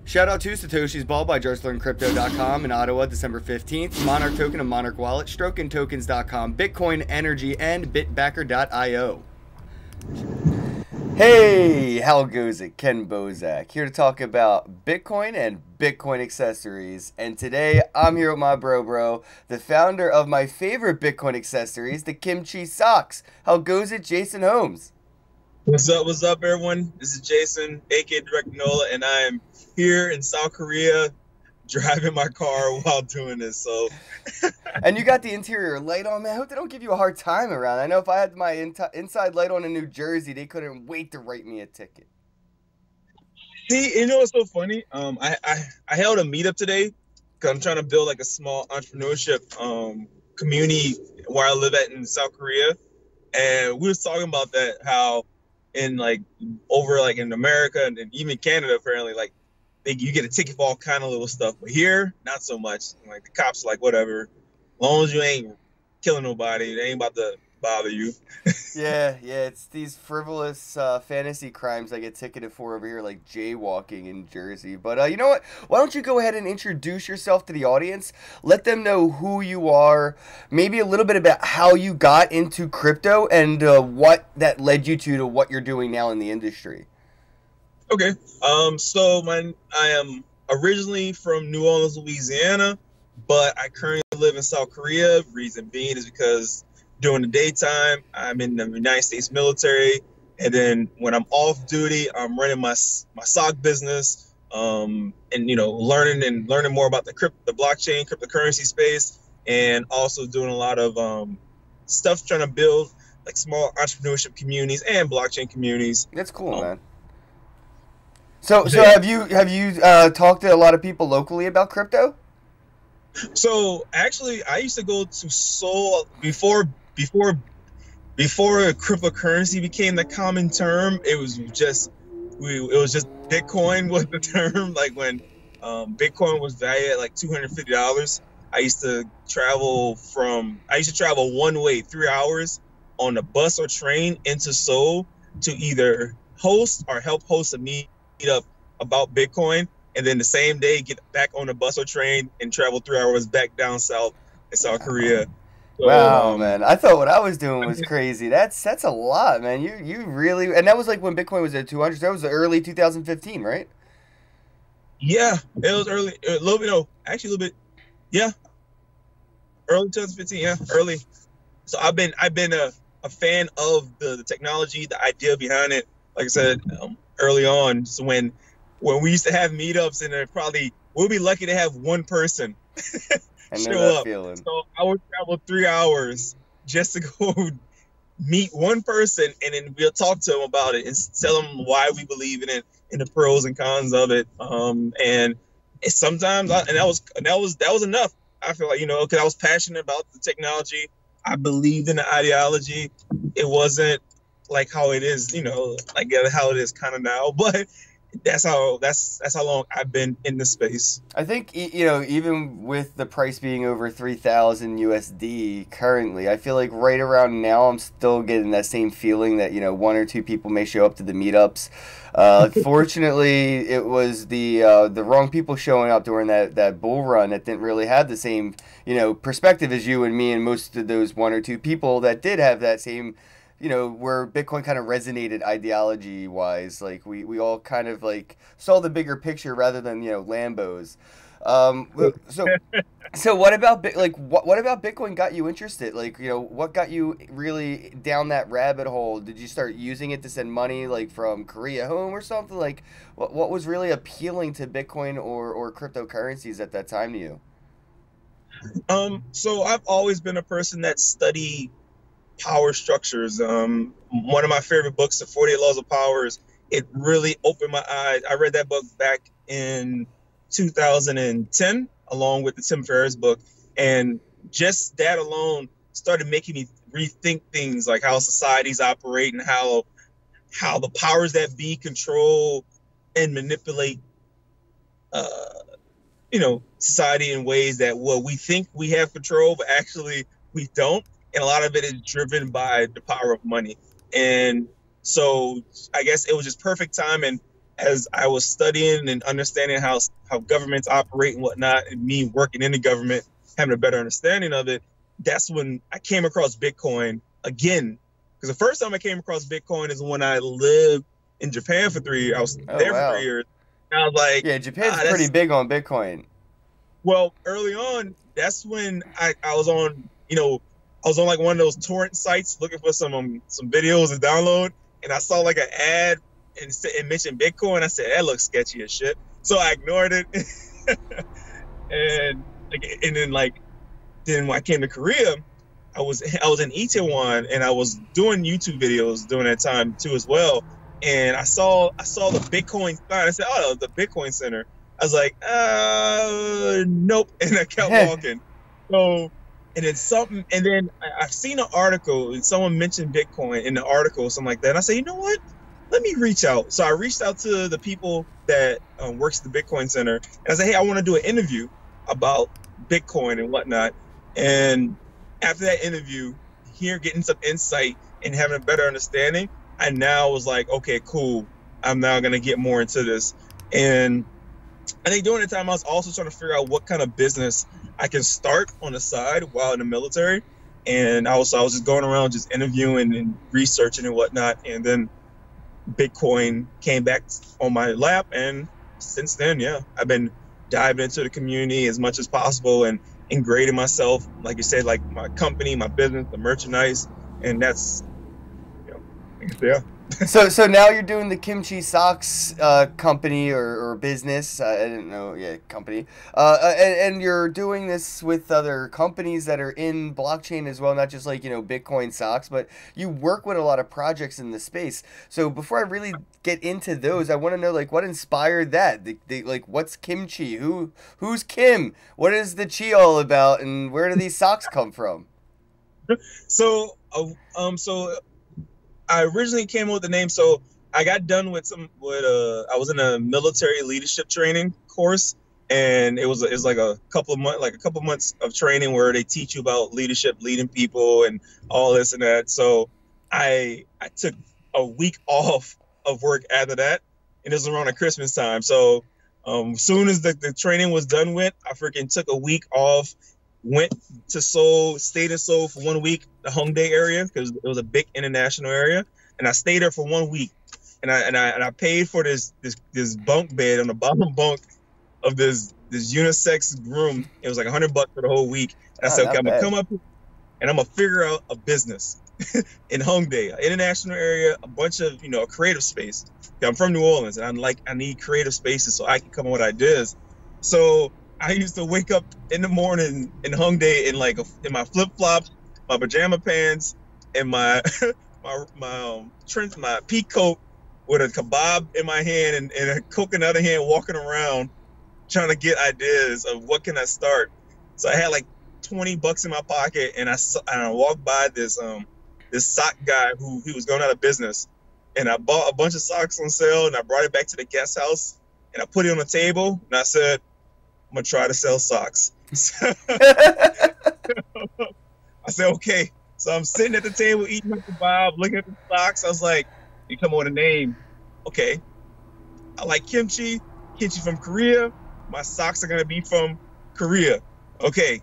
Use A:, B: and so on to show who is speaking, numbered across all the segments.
A: Shout out to Satoshi's Ball by JarsLearnCrypto.com in Ottawa, December 15th. Monarch Token of Monarch Wallet, StrokenTokens.com, Bitcoin Energy, and Bitbacker.io. Hey, how goes it? Ken Bozak here to talk about Bitcoin and Bitcoin accessories. And today I'm here with my bro, the founder of my favorite Bitcoin accessories, the Kimchi Socks. How goes it, Jason Holmes?
B: What's up, everyone? This is Jason, aka Direct Nola, and I am here in South Korea driving my car while doing this. So,
A: and you got the interior light on, man. I hope they don't give you a hard time around. I know if I had my inside light on in New Jersey, they couldn't wait to write me a ticket.
B: See, you know what's so funny? I held a meetup today because I'm trying to build like a small entrepreneurship community where I live at in South Korea, and we was talking about that, how in like over like in America and even Canada, apparently like you get a ticket for all kind of little stuff, but here not so much. Like the cops are like, whatever, as long as you ain't killing nobody, they ain't about to bother you.
A: yeah, it's these frivolous fantasy crimes I get ticketed for over here, like jaywalking in Jersey. But you know what? Why don't you go ahead and introduce yourself to the audience? Let them know who you are, maybe a little bit about how you got into crypto and what that led you to what you're doing now in the industry.
B: Okay. So I am originally from New Orleans, Louisiana, but I currently live in South Korea. Reason being is because during the daytime, I'm in the United States military, and then when I'm off duty, I'm running my sock business, and learning more about the blockchain, cryptocurrency space, and also doing a lot of stuff trying to build like small entrepreneurship communities and blockchain communities.
A: That's cool, man. So have you talked to a lot of people locally about crypto?
B: So actually, I used to go to Seoul before cryptocurrency became the common term. It was just Bitcoin was the term. Like when Bitcoin was valued at like $250, I used to travel one way 3 hours on a bus or train into Seoul to either host or help host a meet up about Bitcoin, and then the same day get back on a bus or train and travel 3 hours back down south in South Korea. So,
A: wow, man! I thought what I was doing was crazy. That's a lot, man. You really, and that was like when Bitcoin was at 200. That was early 2015, right?
B: Yeah, it was early. A little bit, actually a little bit. Yeah, early 2015. Yeah, early. So I've been a fan of the technology, the idea behind it. Like I said, early on. So when we used to have meetups, and we'll be lucky to have one person show up.
A: Feeling.
B: So I would travel 3 hours just to go meet one person, and then we'll talk to them about it and tell them why we believe in it and the pros and cons of it. And sometimes, that was enough. I feel like, because I was passionate about the technology. I believed in the ideology. It wasn't like how it is, like how it is kind of now, but that's how long I've been in the space.
A: I think, even with the price being over 3,000 USD currently, I feel like right around now I'm still getting that same feeling that, one or two people may show up to the meetups. Fortunately, it was the wrong people showing up during that bull run that didn't really have the same, perspective as you and me and most of those one or two people that did have that same, where Bitcoin kind of resonated ideology-wise. Like, we all kind of, like, saw the bigger picture rather than, Lambos. So what about, what about Bitcoin got you interested? Like, what got you really down that rabbit hole? Did you start using it to send money, like, from Korea home or something? Like, what was really appealing to Bitcoin or cryptocurrencies at that time to you?
B: So I've always been a person that studied power structures. One of my favorite books, The 48 Laws of Power, it really opened my eyes. I read that book back in 2010, along with the Tim Ferriss book, and just that alone started making me rethink things like how societies operate and how the powers that be control and manipulate society in ways that we think we have control, but actually we don't. And a lot of it is driven by the power of money. And so I guess it was just perfect timing as I was studying and understanding how governments operate and whatnot, and me working in the government, having a better understanding of it, that's when I came across Bitcoin again. Because the first time I came across Bitcoin is when I lived in Japan for 3 years. I was there for 3 years. And I was like,
A: yeah, Japan's pretty big on Bitcoin.
B: Well, early on, that's when I was on, I was on like one of those torrent sites looking for some videos to download, and I saw like an ad and it mentioned Bitcoin. I said, that looks sketchy as shit. So I ignored it. and then when I came to Korea, I was in Itaewon, and I was doing YouTube videos during that time too as well. And I saw the Bitcoin sign. I said, oh, the Bitcoin Center. I was like, nope. And I kept walking. So, and then I've seen an article and someone mentioned Bitcoin in the article or something like that. And I said, you know what? Let me reach out. So I reached out to the people that works at the Bitcoin Center. And I said, hey, I want to do an interview about Bitcoin and whatnot. And after that interview, getting some insight and having a better understanding, I now was like, okay, cool. I'm now going to get more into this. And I think during the time I was also trying to figure out what kind of business I can start on the side while in the military. And I was just going around just interviewing and researching and whatnot. And then Bitcoin came back on my lap. And since then, yeah, I've been diving into the community as much as possible and integrating myself, like you said, like my company, my business, the merchandise. And that's, yeah.
A: So now you're doing the Kimchi Socks company or business. I didn't know. Yeah, company. And you're doing this with other companies that are in blockchain as well, not just like, Bitcoin Socks, but you work with a lot of projects in the space. So before I really get into those, I want to know, like, what inspired that? Like, what's Kimchi? Who's Kim? What is the chi all about? And where do these socks come from?
B: So I originally came up with the name. So I got done with I was in a military leadership training course, and it was like a couple of months of training where they teach you about leadership, leading people, and all this and that. So I took a week off of work after that, and it was around the Christmas time. So as soon as the training was done with, I freaking took a week off, went to Seoul, stayed in Seoul for 1 week, the Hongdae area, because it was a big international area, and I stayed there for 1 week, and I paid for this bunk bed on the bottom bunk of this unisex room. It was like $100 for the whole week. And I said, okay, I'm gonna come up here and I'm gonna figure out a business in Hongdae, an international area, a bunch of a creative space. I'm from New Orleans, and I need creative spaces so I can come up with ideas. So I used to wake up in the morning in Hongdae in my flip flops, my pajama pants, and my my pea coat with a kebab in my hand and a Coke in the other hand, walking around trying to get ideas of what can I start. So I had like $20 in my pocket, and I walked by this sock guy who he was going out of business, and I bought a bunch of socks on sale, and I brought it back to the guest house, and I put it on the table, and I said, I'm gonna try to sell socks. I said, okay. So I'm sitting at the table eating my kebab, looking at the socks. I was like, you come on a name. Okay. I like kimchi from Korea. My socks are gonna be from Korea. Okay.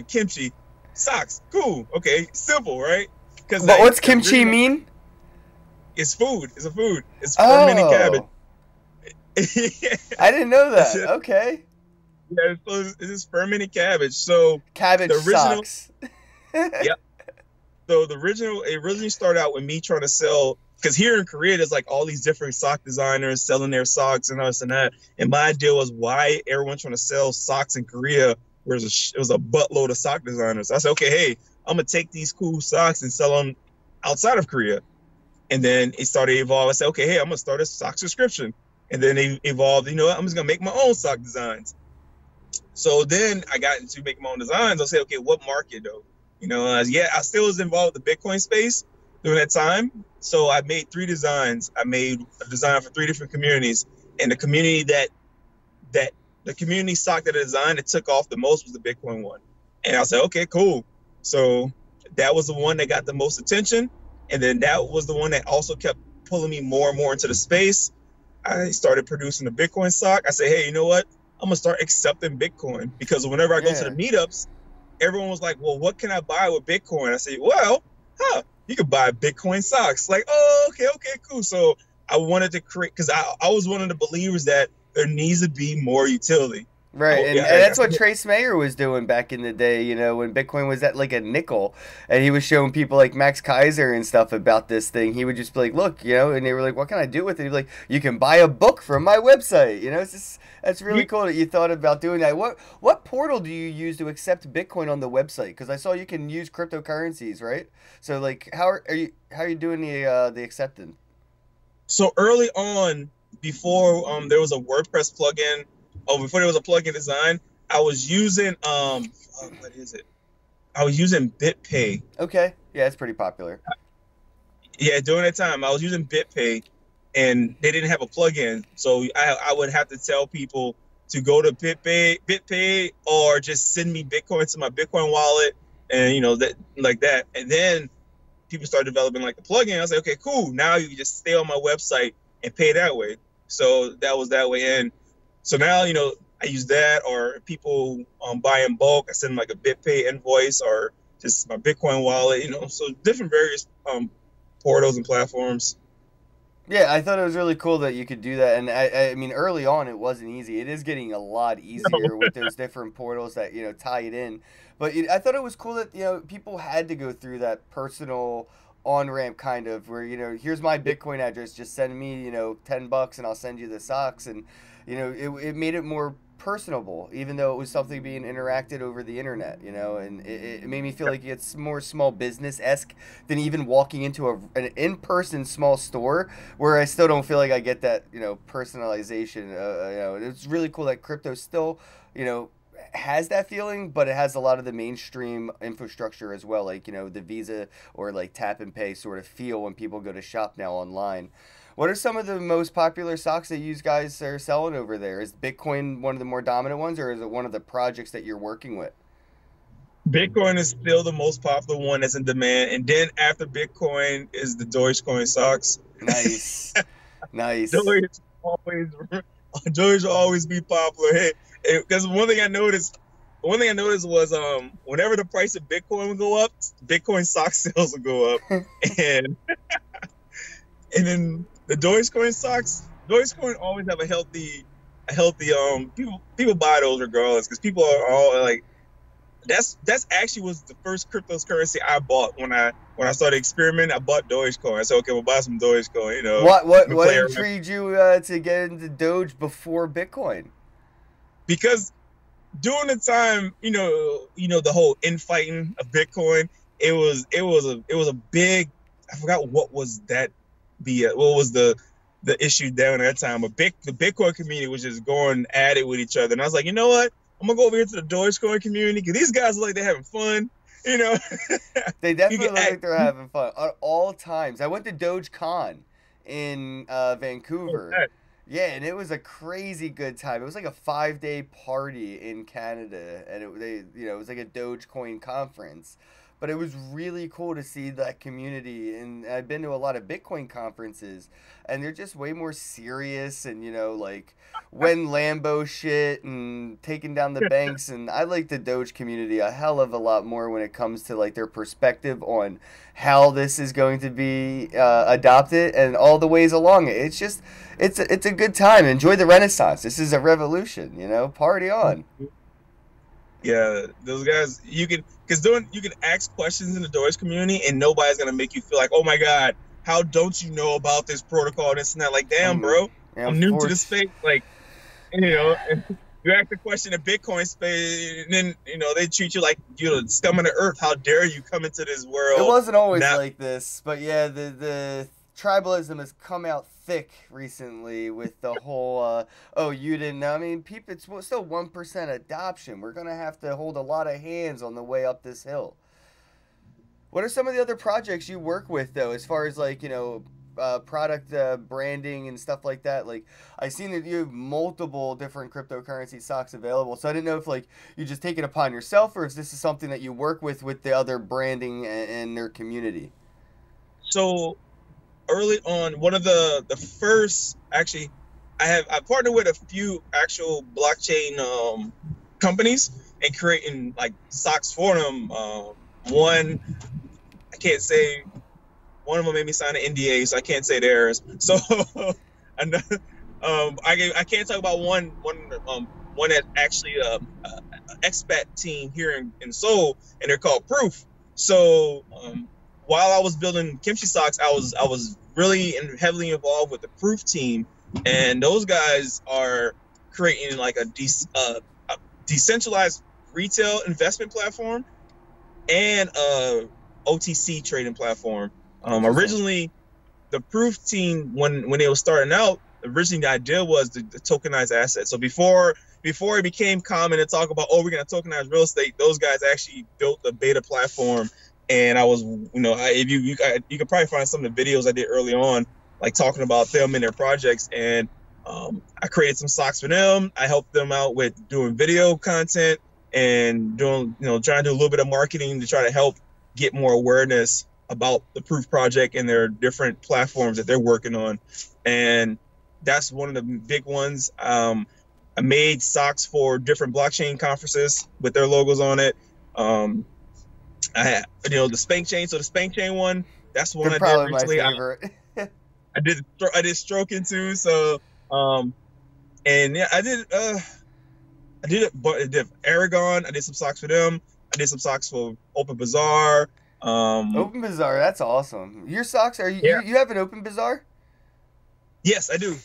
B: Kimchi socks. Cool. Okay. Simple, right?
A: But what's kimchi mean?
B: It's food. It's a food. It's fermented cabbage.
A: I didn't know that. Okay.
B: Yeah, so it's fermented cabbage. So
A: cabbage socks.
B: Yep. So it originally started out with me trying to sell, because here in Korea there's like all these different sock designers selling their socks and this and that. And my idea was, why everyone's trying to sell socks in Korea, whereas it was a buttload of sock designers. I said, okay, hey, I'm gonna take these cool socks and sell them outside of Korea. And then it started to evolve. I said, okay, hey, I'm gonna start a sock subscription. And then they evolved, I'm just gonna make my own sock designs. So then I got into making my own designs. I said, okay, what market though? I still was involved with the Bitcoin space during that time. So I made 3 designs. I made a design for 3 different communities, and the community the community sock that I designed that took off the most was the Bitcoin one. And I said, okay, cool. So that was the one that got the most attention, and then that was the one that also kept pulling me more and more into the space. I started producing a Bitcoin sock. I said, hey, you know what? I'm gonna start accepting Bitcoin, because whenever I go to the meetups, everyone was like, well, what can I buy with Bitcoin? I said, well, you could buy Bitcoin socks. Like, oh, okay, cool. So I wanted to create, because I was one of the believers that there needs to be more utility.
A: Right, and that's what Trace Mayer was doing back in the day, you know, when Bitcoin was at like a nickel, and he was showing people like Max Kaiser and stuff about this thing. He would just be like, look, you know, and they were like, what can I do with it? He'd be like, you can buy a book from my website. You know, it's just, that's really cool that you thought about doing that. What portal do you use to accept Bitcoin on the website? Because I saw you can use cryptocurrencies, right? So like, how are you doing the acceptance?
B: So early on, before there was a WordPress plugin, before there was a plugin design, I was using what is it? I was using BitPay.
A: Okay, yeah, it's pretty popular.
B: Yeah, during that time, I was using BitPay, and they didn't have a plugin, so I would have to tell people to go to BitPay, or just send me Bitcoin to my Bitcoin wallet, and you know that like that. And then people started developing like the plugin. I was like, okay, cool. Now you can just stay on my website and pay that way. So that was that way in. So now, you know, I use that, or people buy in bulk, I send them like a BitPay invoice, or just my Bitcoin wallet, you know, so different various portals and platforms.
A: Yeah, I thought it was really cool that you could do that. And I mean, early on, it wasn't easy. It is getting a lot easier with those different portals that, you know, tie it in. But I thought it was cool that, you know, people had to go through that personal on-ramp kind of where, you know, here's my Bitcoin address, just send me, you know, $10 and I'll send you the socks. And, you know, it made it more personable, even though it was something being interacted over the internet, you know, and it made me feel like it's more small business-esque than even walking into an in-person small store, where I still don't feel like I get that, you know, personalization. You know, it's really cool that crypto still, you know, has that feeling, but it has a lot of the mainstream infrastructure as well, like, you know, the Visa or like tap and pay sort of feel when people go to shop now online. What are some of the most popular socks that you guys are selling over there? Is Bitcoin one of the more dominant ones, or is it one of the projects that you're working with?
B: Bitcoin is still the most popular one that's in demand. And then after Bitcoin is the Dogecoin socks.
A: Nice. Nice.
B: Doge will always be popular. Hey, because one thing I noticed was whenever the price of Bitcoin would go up, Bitcoin sock sales would go up. and then the Dogecoin socks, Dogecoin always have a healthy people buy those regardless, because people are all like, that's actually was the first cryptocurrency I bought when I started experimenting. I bought Dogecoin. I said, okay, we'll buy some Dogecoin. You know,
A: what intrigued you to get into Doge before Bitcoin? Because
B: during the time, you know the whole infighting of Bitcoin, it was a big, I forgot what was that. What was the issue down at that time? The Bitcoin community was just going at it with each other, and I was like, you know what? I'm gonna go over here to the Dogecoin community, because these guys look like they're having fun. You know,
A: they definitely look like they're having fun at all times. I went to Dogecoin in Vancouver.
B: Okay.
A: Yeah, and it was a crazy good time. It was like a 5-day party in Canada, and it was like a Dogecoin conference. But it was really cool to see that community, and I've been to a lot of Bitcoin conferences, and they're just way more serious, and, you know, like when Lambo shit and taking down the banks. And I like the Doge community a hell of a lot more when it comes to like their perspective on how this is going to be adopted and all the ways along it. It's just, it's a good time. Enjoy the Renaissance. This is a revolution, you know, party on.
B: Yeah, those guys, you can ask questions in the Doge community, and nobody's gonna make you feel like, oh my God, how don't you know about this protocol? This and that. Like, damn, bro, I'm new to the space. Like, you know, and you ask the question in Bitcoin space, and then, you know, they treat you like you're the scum of the earth. How dare you come into this world?
A: It wasn't always like this, but yeah, the tribalism has come out thick recently with the whole oh, you didn't know. I mean, people, it's still 1% adoption. We're gonna have to hold a lot of hands on the way up this hill. What are some of the other projects you work with, though, as far as like, you know, product branding and stuff like that? Like, I seen that you have multiple different cryptocurrency socks available, so I didn't know if like you just take it upon yourself, or if this is something that you work with the other branding and their community.
B: So early on, one of the first, actually, I partnered with a few actual blockchain companies and creating like socks for them. One, I can't say. One of them made me sign an NDA, so I can't say theirs. So, I can't talk about one that actually expat team here in Seoul, and they're called Proof. So while I was building Kimchi Socks, I was really heavily involved with the Proof team, and those guys are creating like a decentralized retail investment platform and a OTC trading platform. Originally, the Proof team, when they were starting out, originally the idea was the tokenized asset. So before it became common to talk about, oh, we're going to tokenize real estate, those guys actually built the beta platform. And I was, if you could probably find some of the videos I did early on, like talking about them and their projects. And I created some socks for them. I helped them out with doing video content and doing, trying to do a little bit of marketing to try to help get more awareness about the Proof project and their different platforms that they're working on. And that's one of the big ones. I made socks for different blockchain conferences with their logos on it. I had, the Spank Chain. So the Spank Chain one, that's one I did recently. My favorite. I did stroking too. So, and yeah, I did Aragon. I did some socks for them. I did some socks for Open Bazaar.
A: Open Bazaar, that's awesome. Your socks, you have an Open Bazaar?
B: Yes, I do.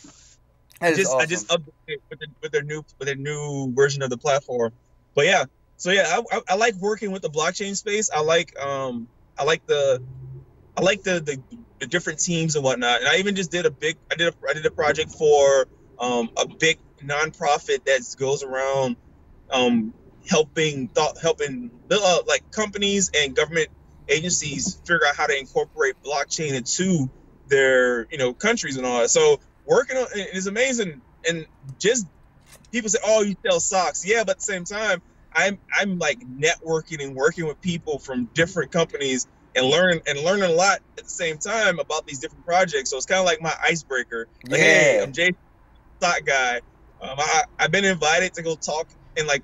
B: I just updated with their new version of the platform. But yeah, so yeah, I like working with the blockchain space. I like the different teams and whatnot. And I even just did I did a project for a big nonprofit that goes around helping like companies and government agencies figure out how to incorporate blockchain into their countries and all that. So working on it is amazing. And just people say, oh, you sell socks. Yeah, but at the same time, I'm like networking and working with people from different companies and learning a lot at the same time about these different projects. So it's kind of like my icebreaker. Like, yeah. Hey, I'm Jason, sock guy. I've been invited to go talk in like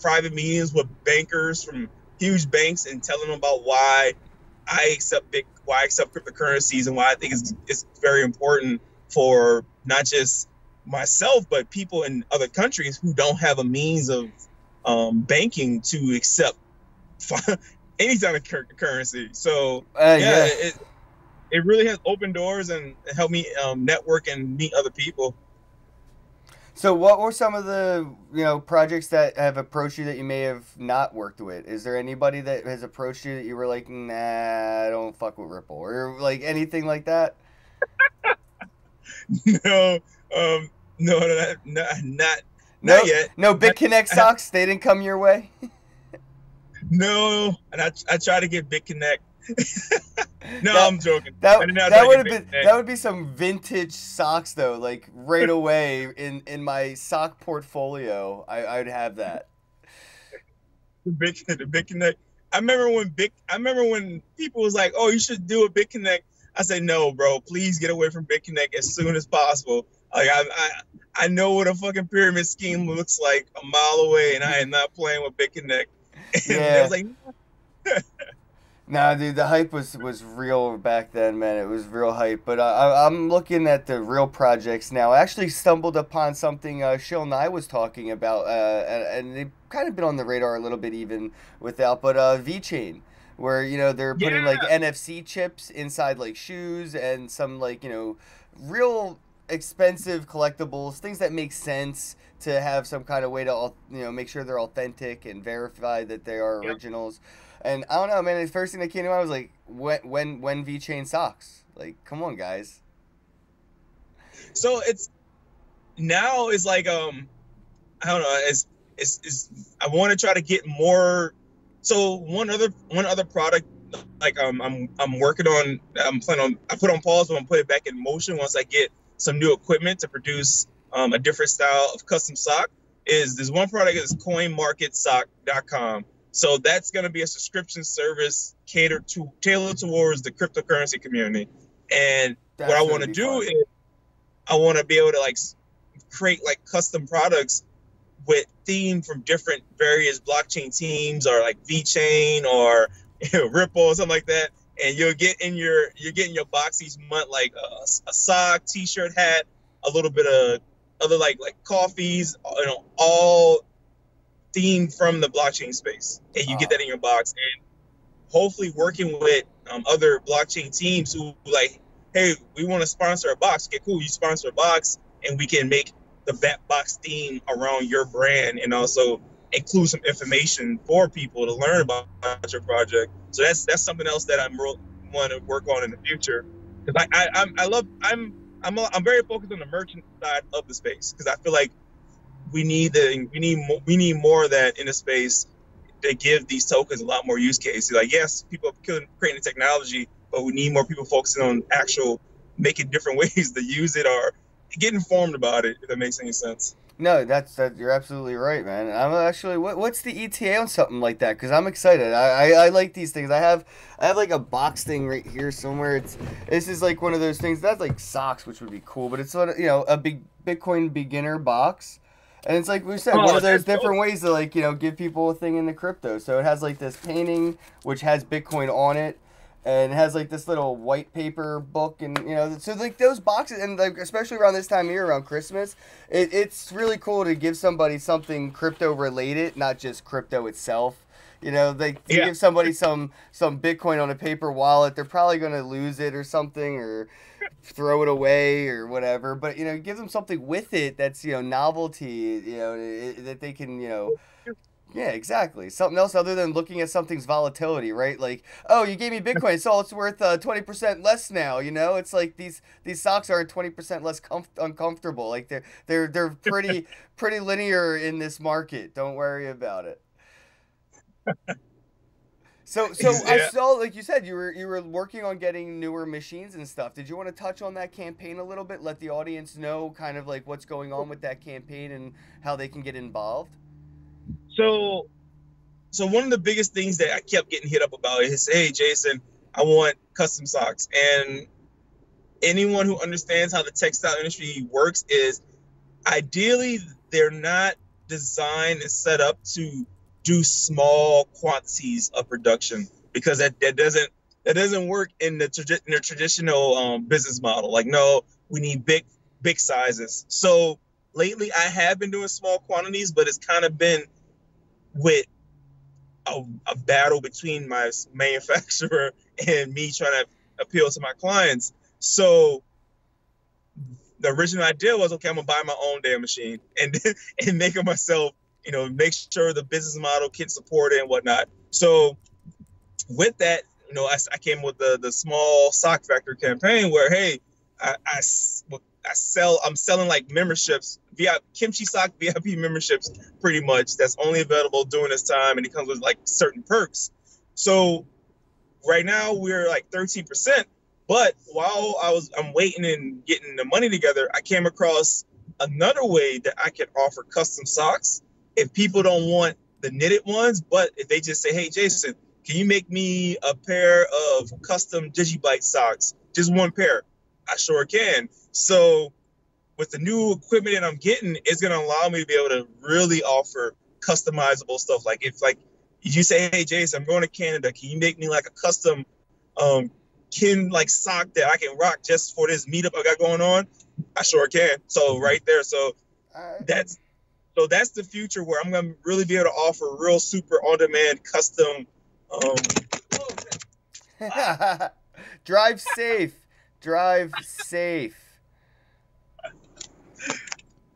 B: private meetings with bankers from huge banks and tell them about why I accept cryptocurrencies and why I think it's very important for not just myself but people in other countries who don't have a means of banking to accept any kind of currency. So it really has opened doors and helped me network and meet other people.
A: So what were some of the projects that have approached you that you may have not worked with? Is there anybody that has approached you that you were like, nah, I don't fuck with Ripple, or like anything like that?
B: No, not yet.
A: No BitConnect socks. They didn't come your way.
B: No, and I try to get BitConnect. I'm joking.
A: That would be some vintage socks though. Like right away in my sock portfolio, I would have that.
B: The BitConnect. I remember when people was like, "Oh, you should do a BitConnect." I said, "No, bro. Please get away from BitConnect as soon as possible." Like I know what a fucking pyramid scheme looks like a mile away, and I am not playing with BitConnect. And I was like.
A: Nah, dude, the hype was real back then, man. It was real hype. But I'm looking at the real projects now. I actually stumbled upon something Shil and I was talking about, and they've kind of been on the radar a little bit even without, but VChain, where, they're putting like NFC chips inside like shoes and some like, real expensive collectibles, things that make sense to have some kind of way to, make sure they're authentic and verify that they are originals. And I don't know, man, the first thing that came to mind was like, when VChain Socks? Like, come on, guys.
B: So it's like, I don't know, it's I want to try to get more. So one other product, like I'm working on, I put on pause, but I'm put it back in motion once I get some new equipment to produce a different style of custom sock. There's one product is coinmarketsock.com. So that's going to be a subscription service tailored towards the cryptocurrency community. And what I want to do is I want to be able to like create like custom products with theme from different various blockchain teams, or like VChain or Ripple or something like that. And you're getting your box each month, like a sock, t-shirt, hat, a little bit of other like coffees, all themed from the blockchain space, and you get that in your box. And hopefully working with other blockchain teams who like, hey, we want to sponsor a box. Okay, cool, you sponsor a box, and we can make the box theme around your brand, and also include some information for people to learn about your project. So that's something else that I'm want to work on in the future, because I'm very focused on the merchant side of the space, because I feel like we need more of that in the space to give these tokens a lot more use cases. Like, yes, people are creating technology, but we need more people focusing on actual making different ways to use it or get informed about it, if that makes any sense.
A: No, you're absolutely right, man. I'm actually, what's the ETA on something like that? Because I'm excited. I like these things. I have like a box thing right here somewhere. This is like one of those things that's like socks, which would be cool, but it's sort of, a big Bitcoin beginner box. And it's like we said, one of those different ways to like, give people a thing in the crypto. So it has like this painting which has Bitcoin on it, and it has like this little white paper book, and so like those boxes, and like especially around this time of year, around Christmas, it's really cool to give somebody something crypto related, not just crypto itself. Give somebody some Bitcoin on a paper wallet. They're probably going to lose it or something, or throw it away or whatever. But give them something with it that's novelty. That they can Yeah, exactly. Something else other than looking at something's volatility, right? Like, oh, you gave me Bitcoin, so it's worth 20% less now. It's like these socks are 20% less uncomfortable. Like they're pretty linear in this market. Don't worry about it. So I saw, like you said, you were working on getting newer machines and stuff. Did you want to touch on that campaign a little bit? Let the audience know kind of like what's going on with that campaign and how they can get involved.
B: So one of the biggest things that I kept getting hit up about is, hey, Jason, I want custom socks. And anyone who understands how the textile industry works is ideally they're not designed and set up to do small quantities of production, because that doesn't work in the traditional business model. Like, no, we need big sizes. So lately I have been doing small quantities, but it's kind of been with a battle between my manufacturer and me trying to appeal to my clients. So the original idea was, okay, I'm gonna buy my own damn machine and make it myself, make sure the business model can support it and whatnot. So with that, I came with the small sock factory campaign where, hey, I'm selling like memberships via Kimchi Sock VIP memberships, pretty much. That's only available during this time, and it comes with like certain perks. So right now we're like 13%, but while I'm waiting and getting the money together, I came across another way that I can offer custom socks if people don't want the knitted ones, but if they just say, hey, Jason, can you make me a pair of custom Digibyte socks? Just one pair. I sure can. So with the new equipment that I'm getting, it's going to allow me to be able to really offer customizable stuff. Like if you say, hey, Jason, I'm going to Canada, can you make me like a custom kin like sock that I can rock just for this meetup I got going on? I sure can. So right there. So that's the future, where I'm going to really be able to offer real super on-demand custom.
A: Drive safe. Drive safe.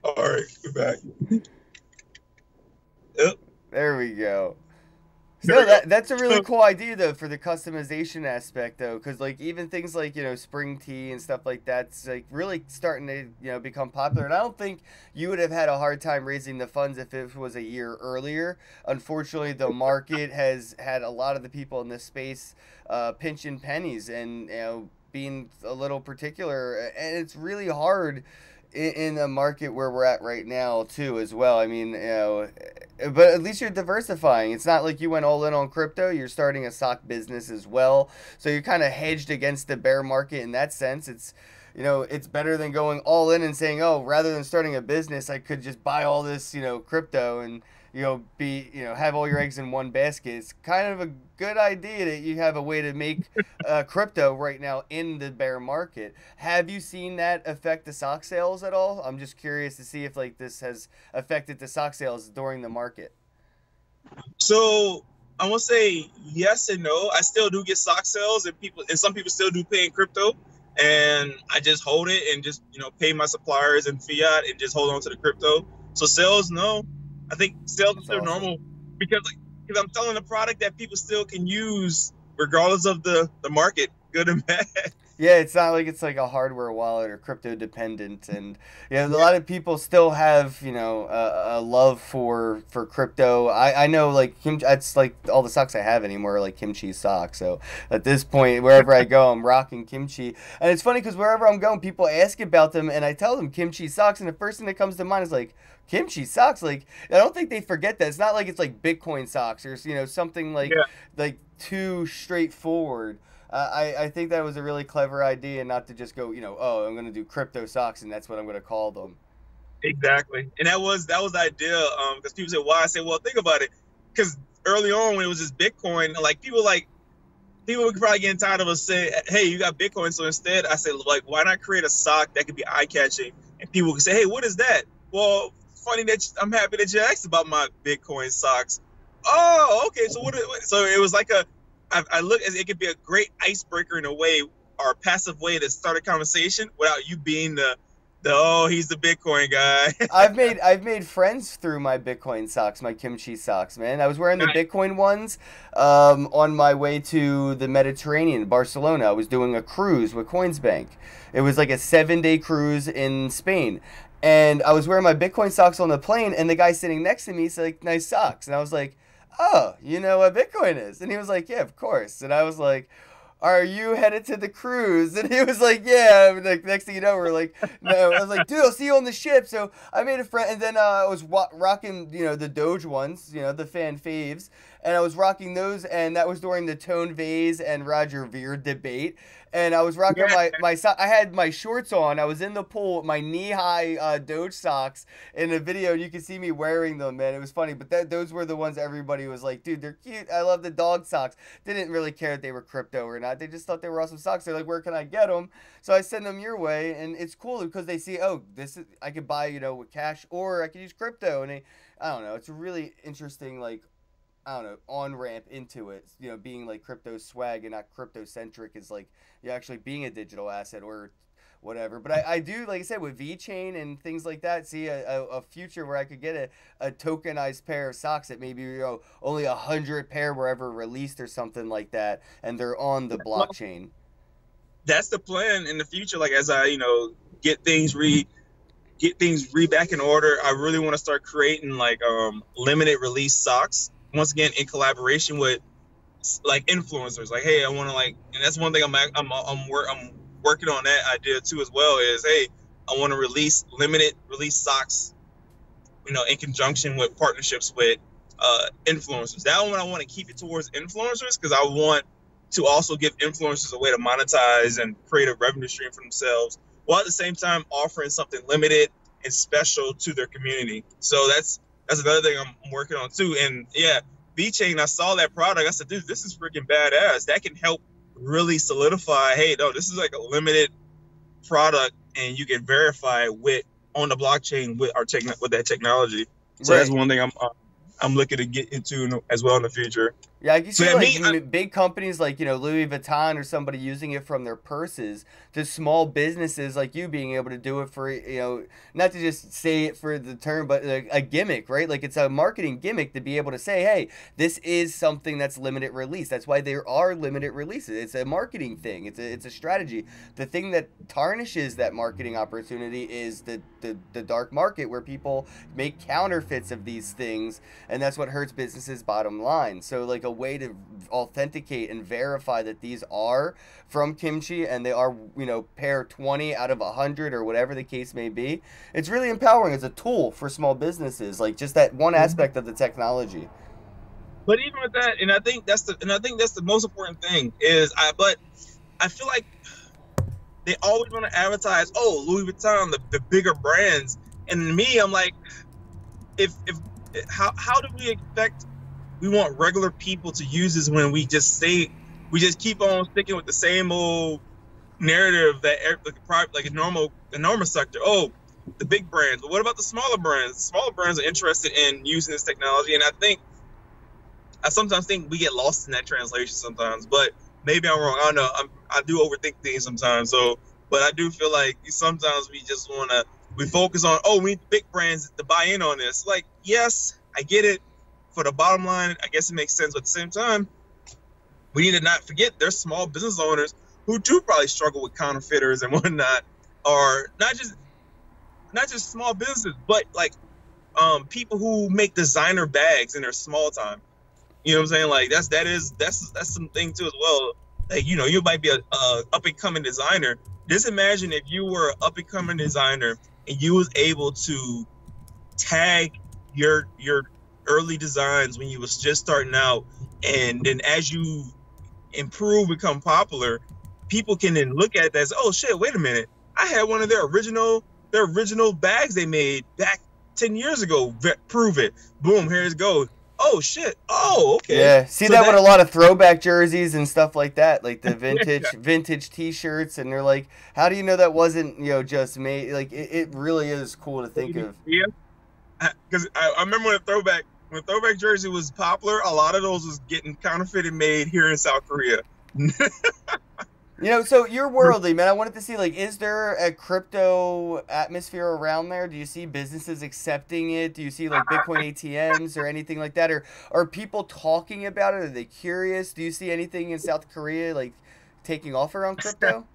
B: All right, we're back. Yep.
A: There we go. So that's a really cool idea though for the customization aspect though, because like even things like spring tea and stuff like that's like really starting to become popular. And I don't think you would have had a hard time raising the funds if it was a year earlier. Unfortunately, the market has had a lot of the people in this space pinching pennies and being a little particular, and it's really hard in a market where we're at right now too as well. I mean, but at least you're diversifying. It's not like you went all in on crypto. You're starting a sock business as well, so you're kind of hedged against the bear market in that sense. you know, it's better than going all in and saying, oh, rather than starting a business, I could just buy all this, you know, crypto and, you know, have all your eggs in one basket. It's kind of a good idea that you have a way to make crypto right now in the bear market. Have you seen that affect the sock sales at all? I'm just curious to see if like this has affected the sock sales during the market.
B: So I want to say yes and no. I still do get sock sales, and some people still do pay in crypto, and I just hold it and just, you know, pay my suppliers in fiat and just hold on to the crypto. So sales, no. I think sales are still
A: Awesome.
B: normal because I'm selling a product that people still can use regardless of the market, good and bad.
A: Yeah, it's not like it's like a hardware wallet or crypto dependent, and yeah, a lot of people still have, you know, a love for crypto. I know like that's like all the socks I have anymore are like Kimchi Socks. So at this point, wherever I go, I'm rocking Kimchi, and it's funny because wherever I'm going, people ask about them, and I tell them Kimchi Socks, and the first thing that comes to mind is like Kimchi Socks. Like I don't think they forget that. It's not like it's like Bitcoin socks or, you know, something like too straightforward. I think that was a really clever idea, not to just go, you know, oh, I'm going to do crypto socks and that's what I'm going to call them.
B: Exactly, and that was the idea. Because people say, why? I say, well, think about it. Because early on when it was just Bitcoin, like people were probably getting tired of us saying, hey, you got Bitcoin. So instead, I said, like, why not create a sock that could be eye catching, and people could say, hey, what is that? Well, funny that I'm happy that you asked about my Bitcoin socks. Oh, okay. So so it was like I look as it could be a great icebreaker in a way, or a passive way to start a conversation without you being the oh, he's the Bitcoin guy.
A: I've made friends through my Bitcoin socks, my Kimchi socks, man. I was wearing the Bitcoin ones on my way to the Mediterranean, Barcelona. I was doing a cruise with Coinsbank. It was like a 7-day cruise in Spain. And I was wearing my Bitcoin socks on the plane, and the guy sitting next to me said, like, nice socks. And I was like, oh, you know what Bitcoin is? And he was like, yeah, of course. And I was like, are you headed to the cruise? And he was like, yeah. And like, next thing you know, we're like, no. I was like, dude, I'll see you on the ship. So I made a friend, and then I was rocking, you know, the Doge ones, you know, the fan faves. And I was rocking those, and that was during the Tone Vase and Roger Ver debate. And I was rocking my I had my shorts on. I was in the pool with my knee-high Doge socks in the video, and you can see me wearing them, man. It was funny, but those were the ones everybody was like, dude, they're cute. I love the dog socks. They didn't really care if they were crypto or not. They just thought they were awesome socks. They're like, where can I get them? So I send them your way, and it's cool because they see, oh, I could buy, you know, with cash, or I could use crypto, and I don't know. It's a really interesting, like, I don't know, on-ramp into it, you know, being like crypto swag and not crypto centric is like you actually being a digital asset or whatever. But I do, like I said, with VChain and things like that, see a future where I could get a tokenized pair of socks that maybe, you know, only 100 pair were ever released or something like that, and they're on the blockchain.
B: That's the plan in the future. Like as I, you know, get things back in order, I really want to start creating like limited release socks. Once again, in collaboration with like influencers, like, hey, I want to like, and that's one thing I'm working on that idea too as well. Is hey, I want to release limited release socks, you know, in conjunction with partnerships with influencers. That one I want to keep it towards influencers because I want to also give influencers a way to monetize and create a revenue stream for themselves, while at the same time offering something limited and special to their community. So that's another thing I'm working on too. And yeah, VChain, I saw that product. I said, dude, this is freaking badass. That can help really solidify, hey, no, this is like a limited product and you can verify it on the blockchain with that technology. So that's one thing I'm looking to get into as well in the future.
A: Yeah, I can see like big companies like, you know, Louis Vuitton or somebody using it from their purses to small businesses like you being able to do it for, you know, not to just say it for the term, but a gimmick, right? Like it's a marketing gimmick to be able to say, hey, this is something that's limited release. That's why there are limited releases. It's a marketing thing. It's a strategy. The thing that tarnishes that marketing opportunity is the dark market where people make counterfeits of these things, and that's what hurts businesses' bottom line. So like a way to authenticate and verify that these are from Kimchi and they are, you know, pair 20 out of 100 or whatever the case may be. It's really empowering as a tool for small businesses, like just that one aspect of the technology.
B: But even with that, and I think that's the most important thing is I feel like they always want to advertise, oh, Louis Vuitton, the bigger brands. And to me, I'm like, if how do we expect we want regular people to use this when we just keep on sticking with the same old narrative that like a normal sector. Oh, the big brands. But what about the smaller brands? The smaller brands are interested in using this technology, and I sometimes think we get lost in that translation sometimes. But maybe I'm wrong. I don't know. I do overthink things sometimes. So, but I do feel like sometimes we focus on, oh, we need the big brands to buy in on this. Like, yes, I get it. For the bottom line, I guess it makes sense. But at the same time, we need to not forget there's small business owners who do probably struggle with counterfeiters and whatnot, or not just small businesses, but like people who make designer bags in their small time. You know what I'm saying? Like that's something too as well. Like, you know, you might be a up and coming designer. Just imagine if you were an up and coming designer and you was able to tag your early designs when you was just starting out, and then as you improve, become popular, people can then look at that as, oh shit, wait a minute, I had one of their original bags they made back 10 years ago. Prove it. Boom, here it goes. Oh shit. Oh, okay.
A: Yeah, see, so that with a lot of throwback jerseys and stuff like that, like the vintage T-shirts, and they're like, how do you know that wasn't, you know, just made? Like, it really is cool to think of.
B: Yeah, because I remember when throwback jersey was popular, a lot of those was getting counterfeited made here in South Korea.
A: You know, so you're worldly, man. I wanted to see, like, is there a crypto atmosphere around there? Do you see businesses accepting it? Do you see, like, Bitcoin ATMs or anything like that? Or are people talking about it? Are they curious? Do you see anything in South Korea, like, taking off around crypto?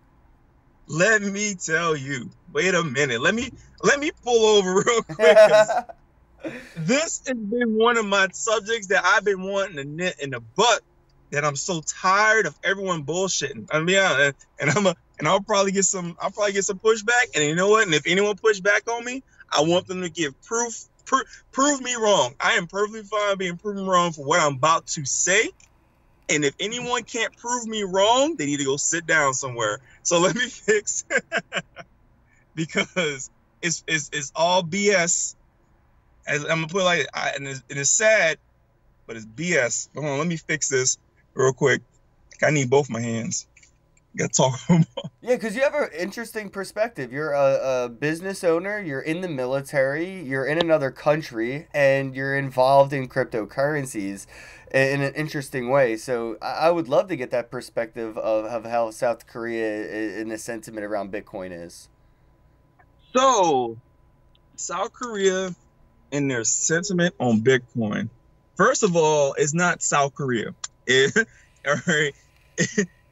B: Let me tell you. Wait a minute. Let me pull over real quick. This has been one of my subjects that I've been wanting to nit in the butt. That I'm so tired of everyone bullshitting. I mean, and I'll probably get some pushback. And you know what? And if anyone push back on me, I want them to give proof. Prove me wrong. I am perfectly fine being proven wrong for what I'm about to say. And if anyone can't prove me wrong, they need to go sit down somewhere. So let me fix, because it's all BS. As I'm gonna put it like, and it's sad, but it's BS. Hold on, let me fix this real quick. I need both my hands. Gotta talk.
A: Yeah, because you have an interesting perspective. You're a business owner, you're in the military, you're in another country, and you're involved in cryptocurrencies in an interesting way. So I would love to get that perspective of how South Korea in the sentiment around Bitcoin is.
B: So, South Korea and their sentiment on Bitcoin. First of all, it's not South Korea.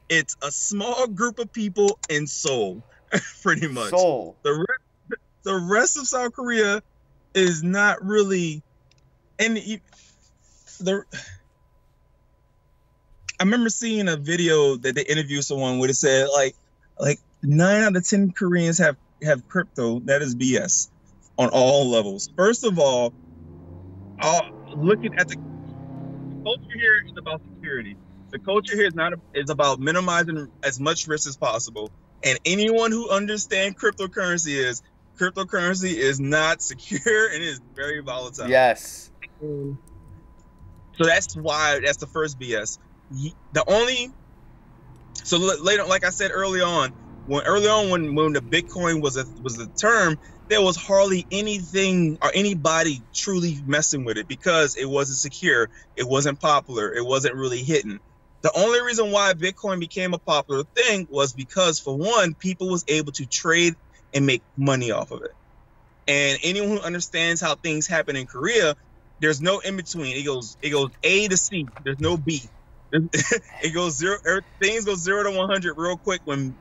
B: It's a small group of people in Seoul, pretty much.
A: Seoul.
B: The rest of South Korea is not really. And I remember seeing a video that they interviewed someone where it said like 9 out of 10 Koreans have crypto. That is BS on all levels. First of all, looking at the culture here is about security. The culture here is about minimizing as much risk as possible. And anyone who understands cryptocurrency is not secure and is very volatile.
A: Yes.
B: So that's the first BS. So later, like I said early on, when the Bitcoin was a term, there was hardly anything or anybody truly messing with it because it wasn't secure, it wasn't popular, it wasn't really hitting. The only reason why Bitcoin became a popular thing was because, for one, people was able to trade and make money off of it. And anyone who understands how things happen in Korea, there's no in between. It goes A to C. There's no B. It goes zero. Things go 0 to 100 real quick when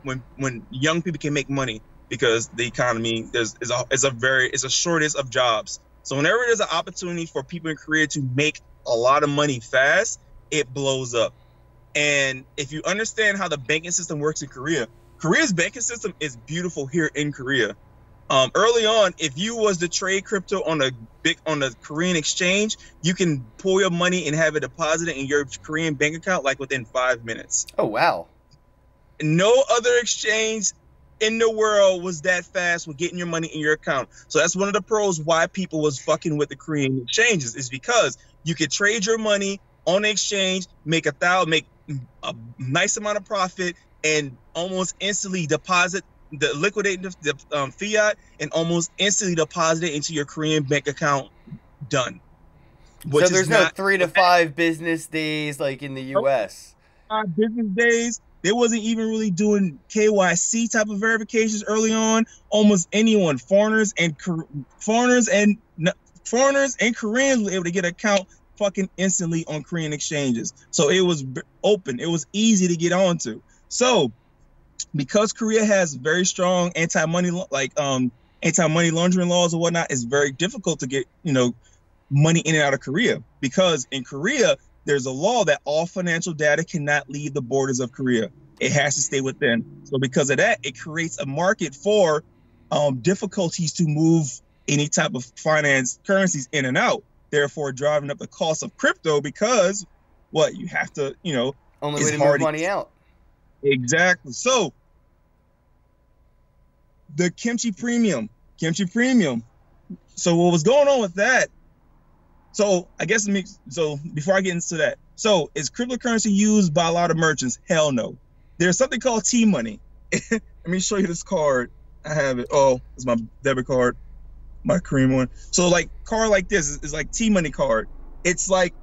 B: young people can make money, because the economy is a shortage of jobs. So whenever there's an opportunity for people in Korea to make a lot of money fast, it blows up. And if you understand how the banking system works in Korea's banking system is beautiful here in Korea. Early on, if you was to trade crypto on the Korean exchange, you can pull your money and have it deposited in your Korean bank account like within 5 minutes.
A: Oh wow!
B: No other exchange in the world was that fast with getting your money in your account. So that's one of the pros why people was fucking with the Korean exchanges, is because you could trade your money on the exchange, make a nice amount of profit, and almost instantly liquidate the fiat and almost instantly deposit it into your Korean bank account. Done.
A: So there's no 3 to 5 business days like in the U.S.
B: 5 business days. They wasn't even really doing KYC type of verifications early on. Almost anyone, foreigners and Koreans, were able to get an account fucking instantly on Korean exchanges. So it was open. It was easy to get onto. So because Korea has very strong anti-money laundering laws and whatnot, it's very difficult to get money in and out of Korea, because in Korea there's a law that all financial data cannot leave the borders of Korea. It has to stay within. So because of that, it creates a market for difficulties to move any type of finance currencies in and out, therefore driving up the cost of crypto, because you have to,
A: only way to move money out.
B: Exactly. So the kimchi premium. So what was going on with that? So I guess before I get into that, so is cryptocurrency used by a lot of merchants? Hell no. There's something called T-money. Let me show you this card. I have it. Oh, it's my debit card, my Korean one. So like card like this is like T-money card. It's like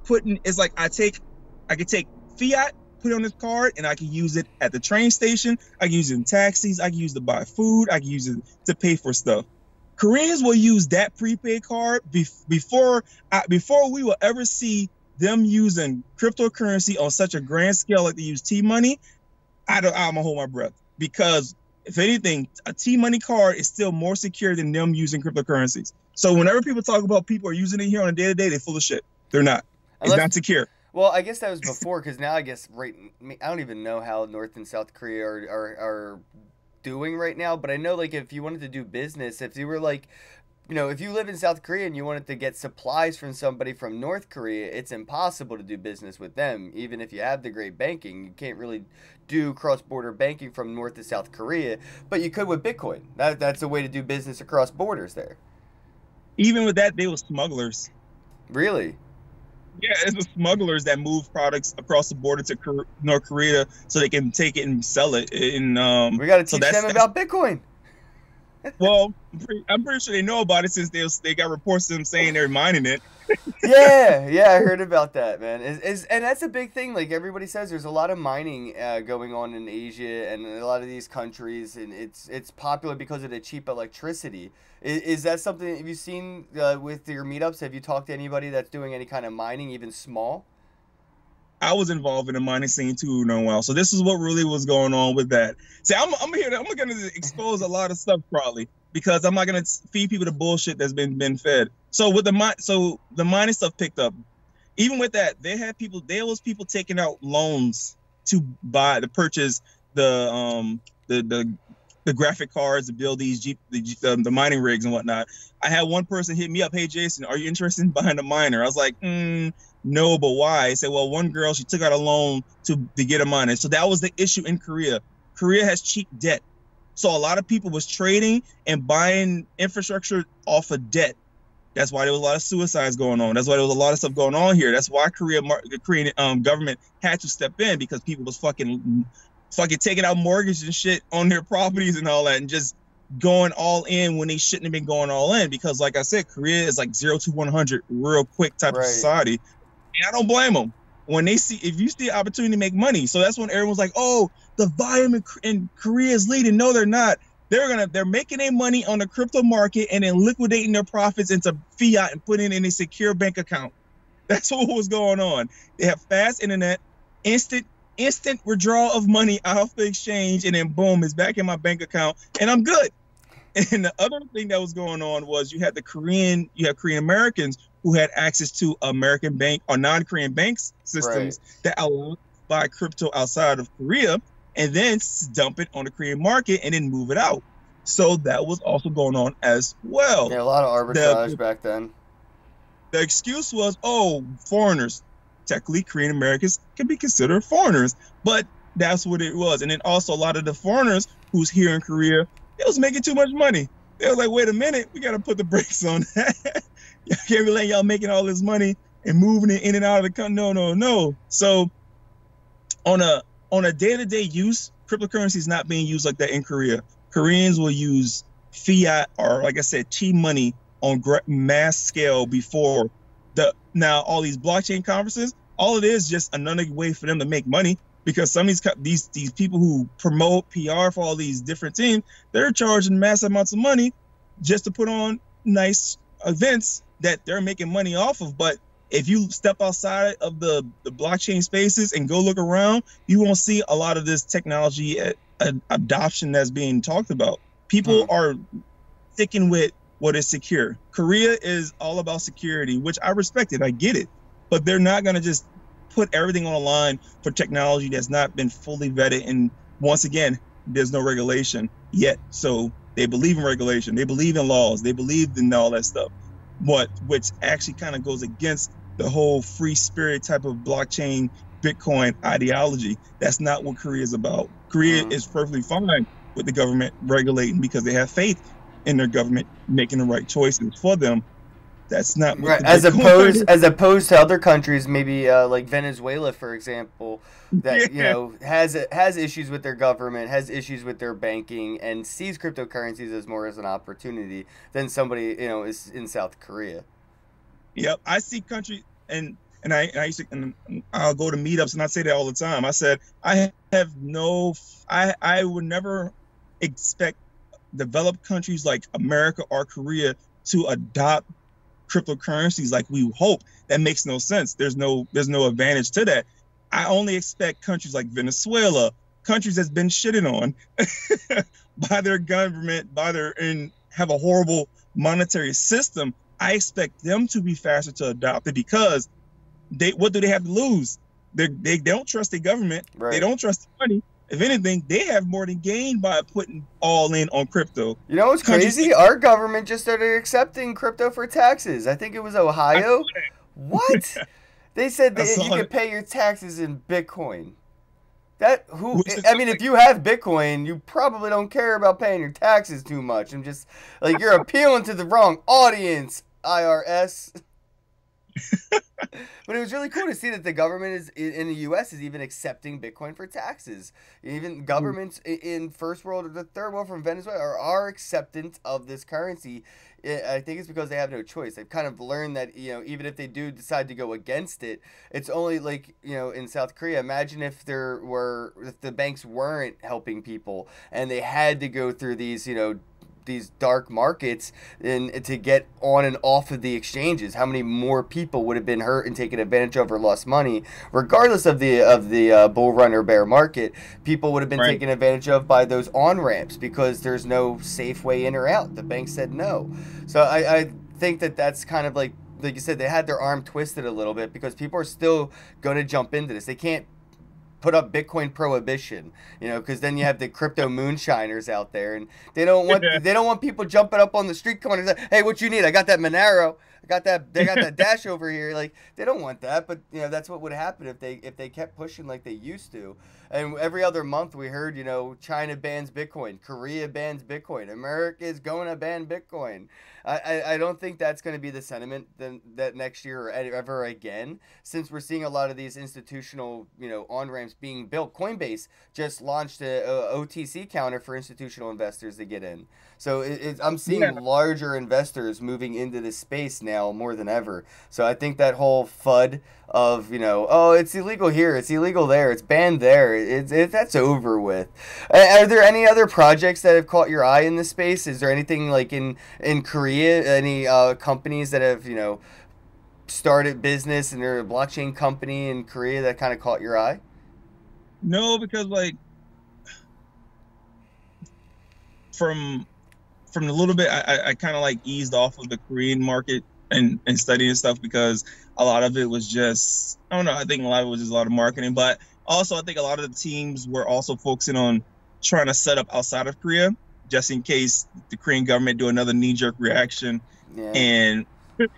B: I could take fiat, put it on this card, and I can use it at the train station. I can use it in taxis. I can use it to buy food. I can use it to pay for stuff. Koreans will use that prepaid card before we will ever see them using cryptocurrency on such a grand scale like they use T-money. I'm gonna hold my breath, because if anything, a T-money card is still more secure than them using cryptocurrencies. So whenever people talk about people are using it here on a day-to-day, they're full of shit. They're not. It's not secure.
A: Well, I guess that was before, because now I guess I don't even know how North and South Korea are doing right now, but I know like if you wanted to do business, if you were like, if you live in South Korea and you wanted to get supplies from somebody from North Korea, it's impossible to do business with them. Even if you have the great banking, you can't really do cross-border banking from North to South Korea, but you could with Bitcoin. That's a way to do business across borders there.
B: Even with that, they were smugglers.
A: Really?
B: Yeah, it's the smugglers that move products across the border to North Korea so they can take it and sell it.
A: We got to teach them about Bitcoin.
B: Well, I'm pretty sure they know about it, since they got reports of them saying they're mining it.
A: yeah, I heard about that, man. And that's a big thing. Like everybody says, there's a lot of mining going on in Asia and a lot of these countries, and it's popular because of the cheap electricity. Is that something have you seen with your meetups? Have you talked to anybody that's doing any kind of mining, even small?
B: I was involved in the mining scene too, so this is what really was going on with that. See, I'm gonna expose a lot of stuff probably, because I'm not gonna feed people the bullshit that's been fed. So with the mining stuff picked up. Even with that, there was people taking out loans to purchase the graphic cards to build these the mining rigs and whatnot. I had one person hit me up, "Hey Jason, are you interested in buying a miner?" I was like, no, but why? I said, well, one girl, she took out a loan to get a miner. So that was the issue in Korea. Korea has cheap debt. So a lot of people was trading and buying infrastructure off of debt. That's why there was a lot of suicides going on. That's why there was a lot of stuff going on here. That's why the Korean government had to step in, because people was fucking taking out mortgages and shit on their properties and all that, and just going all in when they shouldn't have been going all in. Because like I said, Korea is like 0 to 100 real quick type of society. And I don't blame them if you see an opportunity to make money. So that's when everyone's like, oh, the volume in Korea is leading. No, they're not. They're making their money on the crypto market and then liquidating their profits into fiat and putting it in a secure bank account. That's what was going on. They have fast internet, instant withdrawal of money off the exchange, and then boom, it's back in my bank account, and I'm good. And the other thing that was going on was you have Korean Americans who had access to American bank or non-Korean banks systems that allow buy crypto outside of Korea and then dump it on the Korean market and then move it out. So that was also going on as well.
A: Yeah, a lot of arbitrage back then.
B: The excuse was, oh, foreigners. Technically, Korean Americans can be considered foreigners. But That's what it was. And then also a lot of the foreigners who's here in Korea, they was making too much money. They was like, wait a minute, we got to put the brakes on that. You can't be letting y'all making all this money and moving it in and out of the country. No, no, no. So on a day-to-day use, cryptocurrency is not being used like that in Korea. Koreans will use fiat or, like I said, chi money on mass scale before now all these blockchain conferences. All it is just another way for them to make money, because some of these people who promote PR for all these different teams, they're charging massive amounts of money just to put on nice events that they're making money off of. But if you step outside of the blockchain spaces and go look around, you won't see a lot of this technology adoption that's being talked about. People are sticking with what is secure. Korea is all about security, which I respect it. I get it. But they're not going to just put everything on the line for technology that's not been fully vetted. And once again, there's no regulation yet. So they believe in regulation. They believe in laws. They believe in all that stuff. Which actually kind of goes against the whole free spirit type of blockchain Bitcoin ideology. That's not what Korea is about. Korea is perfectly fine with the government regulating because they have faith in their government making the right choices for them. That's not what
A: right. As opposed to other countries, maybe like Venezuela, for example, that you know has issues with their government, has issues with their banking, and sees cryptocurrencies as more as an opportunity than somebody is in South Korea.
B: Yep, I see countries, and I used to, and I'll go to meetups, and I say that all the time. I said I would never expect developed countries like America or Korea to adopt cryptocurrencies like we hope. That makes no sense. There's no advantage to that. I only expect countries like Venezuela, countries that's been shitted on by their government, and have a horrible monetary system. I expect them to be faster to adopt it because what do they have to lose? They don't trust their government. Right. They don't trust the money. If anything, they have more than gained by putting all in on crypto.
A: You know what's crazy? Our government just started accepting crypto for taxes. I think it was Ohio. What? They said that you could pay your taxes in Bitcoin. I mean, if you have Bitcoin, you probably don't care about paying your taxes too much. I'm just like, you're appealing to the wrong audience, IRS. But it was really cool to see that the government in the U.S. is even accepting Bitcoin for taxes. Even governments in first world or the third world from Venezuela are acceptance of this currency. I think it's because they have no choice. They've kind of learned that even if they do decide to go against it, it's only like in South Korea. Imagine if if the banks weren't helping people and they had to go through these these dark markets and to get on and off of the exchanges. How many more people would have been hurt and taken advantage of or lost money, regardless of the bull run or bear market? People would have been taken advantage of by those on ramps because there's no safe way in or out. The bank said no. So I think that's kind of like you said, they had their arm twisted a little bit because people are still going to jump into this. They can't put up Bitcoin prohibition, because then you have the crypto moonshiners out there, and they don't want people jumping up on the street corners. Like, hey, what you need? I got that Monero. They got that Dash over here. Like, they don't want that, but that's what would happen if they kept pushing like they used to. And every other month we heard, China bans Bitcoin, Korea bans Bitcoin, America is going to ban Bitcoin. I don't think that's going to be the sentiment that next year or ever again, since we're seeing a lot of these institutional, on-ramps being built. Coinbase just launched a OTC counter for institutional investors to get in. So I'm seeing larger investors moving into this space now more than ever. So I think that whole FUD of, it's illegal here, it's illegal there, it's banned there, that's over with. Are there any other projects that have caught your eye in this space? Is there anything like in Korea, any companies that have, started business and they're a blockchain company in Korea that kind of caught your eye?
B: No, because from the little bit I kind of eased off of the Korean market and studying stuff, because a lot of it was just, I don't know, I think a lot of it was just a lot of marketing. But also I think a lot of the teams were also focusing on trying to set up outside of Korea just in case the Korean government do another knee-jerk reaction. And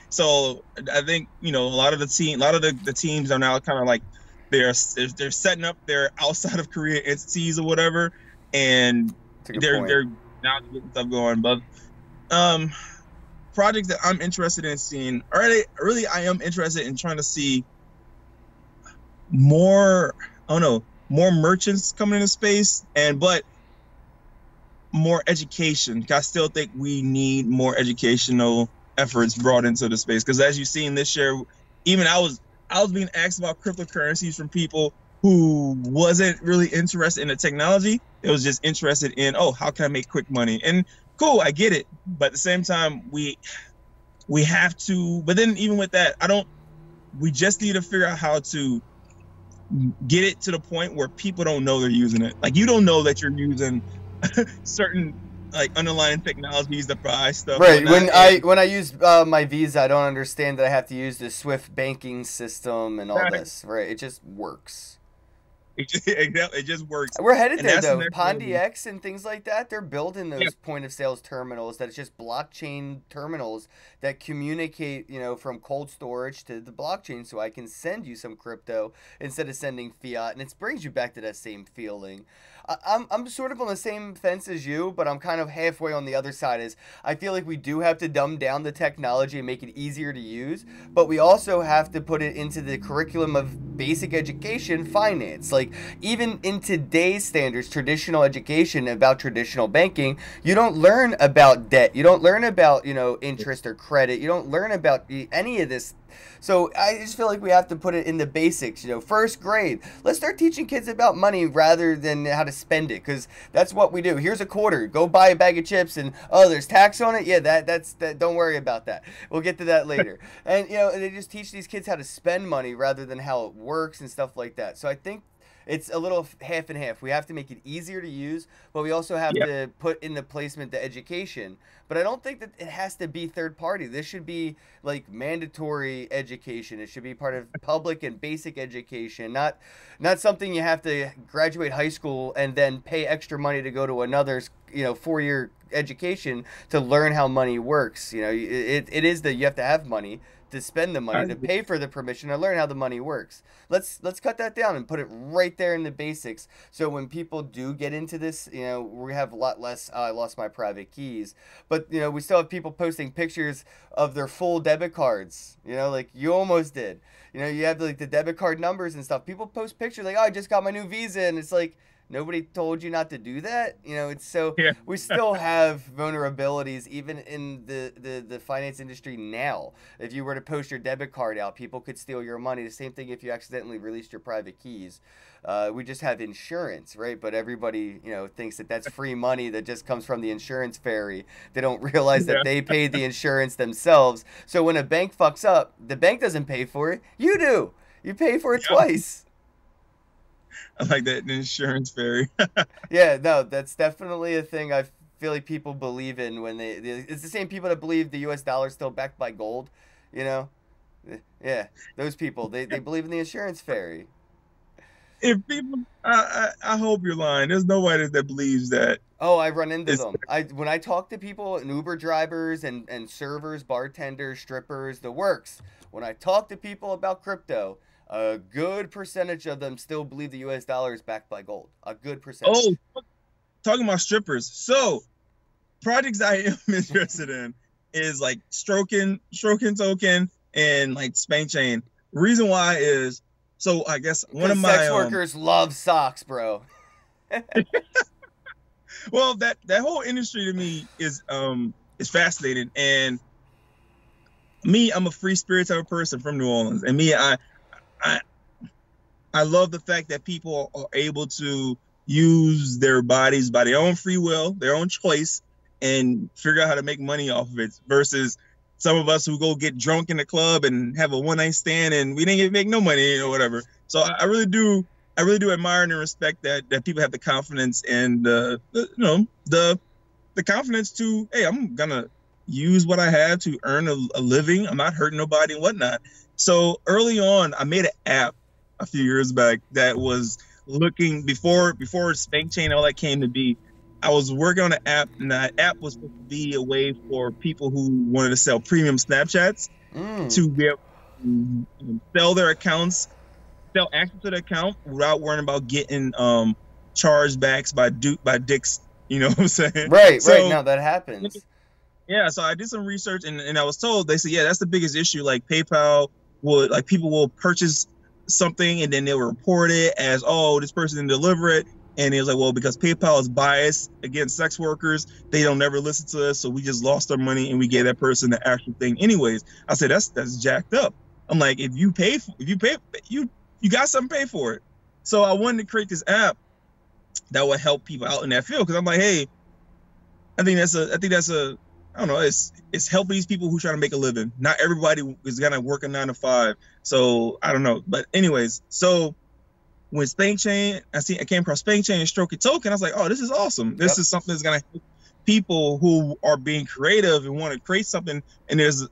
B: so I think a lot of the teams are now kind of they're setting up their outside of Korea entities or whatever, and they're now getting stuff going. But projects that I'm interested in seeing, really I am interested in trying to see more, I don't know, more merchants coming into space, but more education. I still think we need more educational efforts brought into the space, because as you've seen this year, even I was being asked about cryptocurrencies from people who wasn't really interested in the technology. It was just interested in, oh, how can I make quick money? And cool, I get it, but at the same time, we have to. But then even with that, we just need to figure out how to get it to the point where people don't know they're using it. Like, you don't know that you're using certain like underlying technologies to buy stuff.
A: Right. When I use my Visa, I don't understand that I have to use the Swift banking system and all this. Right. It just works.
B: It just works.
A: We're headed there though. Pontiacs and things like that, they're building those point of sales terminals that it's just blockchain terminals that communicate, from cold storage to the blockchain, so I can send you some crypto instead of sending fiat, and it brings you back to that same feeling. I'm sort of on the same fence as you, but I'm kind of halfway on the other side. Is I feel like we do have to dumb down the technology and make it easier to use, but we also have to put it into the curriculum of basic education, finance. Like, even in today's standards, traditional education about traditional banking, you don't learn about debt. You don't learn about, interest or credit. You don't learn about any of this. So I just feel like we have to put it in the basics, first grade. Let's start teaching kids about money rather than how to spend it, because that's what we do. Here's a quarter. Go buy a bag of chips, and there's tax on it. Yeah, that's don't worry about that. We'll get to that later. And they just teach these kids how to spend money rather than how it works and stuff like that. So I think it's a little half and half. We have to make it easier to use, but we also have to put in the placement the education. But I don't think that it has to be third party. This should be like mandatory education. It should be part of public and basic education, not something you have to graduate high school and then pay extra money to go to another 4-year education to learn how money works. It is that you have to have money to spend the money, to pay for the permission, to learn how the money works. Let's cut that down and put it right there in the basics. So when people do get into this, we have a lot less, I lost my private keys. But, we still have people posting pictures of their full debit cards, like you almost did. You have like the debit card numbers and stuff. People post pictures like, oh, I just got my new Visa. And it's like, nobody told you not to do that. It's so we still have vulnerabilities even in the finance industry now. If you were to post your debit card out, people could steal your money. The same thing if you accidentally released your private keys. We just have insurance, right? But everybody, thinks that that's free money that just comes from the insurance fairy. They don't realize that they paid the insurance themselves. So when a bank fucks up, the bank doesn't pay for it. You do. You pay for it twice.
B: I like that, insurance fairy.
A: Yeah, no, that's definitely a thing I feel like people believe in when it's the same people that believe the U.S. dollar is still backed by gold, Yeah, those people, they believe in the insurance fairy.
B: If people, I hope you're lying. There's nobody that believes that.
A: Oh, I run into them. When I talk to people, and Uber drivers and servers, bartenders, strippers, the works, when I talk to people about crypto, a good percentage of them still believe the U.S. dollar is backed by gold. A good percentage.
B: Oh, talking about strippers. So, projects I am interested in is like stroking token and like spank chain. The reason why is, so I guess one of my
A: sex workers love socks, bro.
B: Well, that whole industry to me is fascinating, and me, I'm a free spirit type of person from New Orleans, and me, I love the fact that people are able to use their bodies by their own free will, their own choice, and figure out how to make money off of it, versus some of us who go get drunk in the club and have a one-night stand and we didn't even make no money or whatever. So I really do admire and respect that people have the confidence and the confidence to, hey, I'm gonna use what I have to earn a living. I'm not hurting nobody and whatnot. So early on, I made an app a few years back that was looking, before Spank Chain and all that came to be, I was working on an app, and that app was supposed to be a way for people who wanted to sell premium Snapchats to be able to sell their accounts sell access to the account without worrying about getting chargebacks by dicks. You know what I'm saying?
A: Right. No, that happens.
B: Yeah, so I did some research and I was told, they said, yeah, that's the biggest issue. Like PayPal would, like, people will purchase something and then they'll report it as, oh, this person didn't deliver it. And it was like, well, because PayPal is biased against sex workers, they don't never listen to us. So we just lost our money and we gave that person the actual thing anyways. I said, that's jacked up. I'm like, if you got something to pay for it. So I wanted to create this app that would help people out in that field. Cause I'm like, hey, I think that's a, I don't know, it's helping these people who try to make a living. Not everybody is gonna work a 9 to 5. So I don't know. But anyways, so when SpankChain, I came across SpankChain and Stroke It Token, I was like, oh, this is awesome. This is something that's gonna help people who are being creative and want to create something. And there's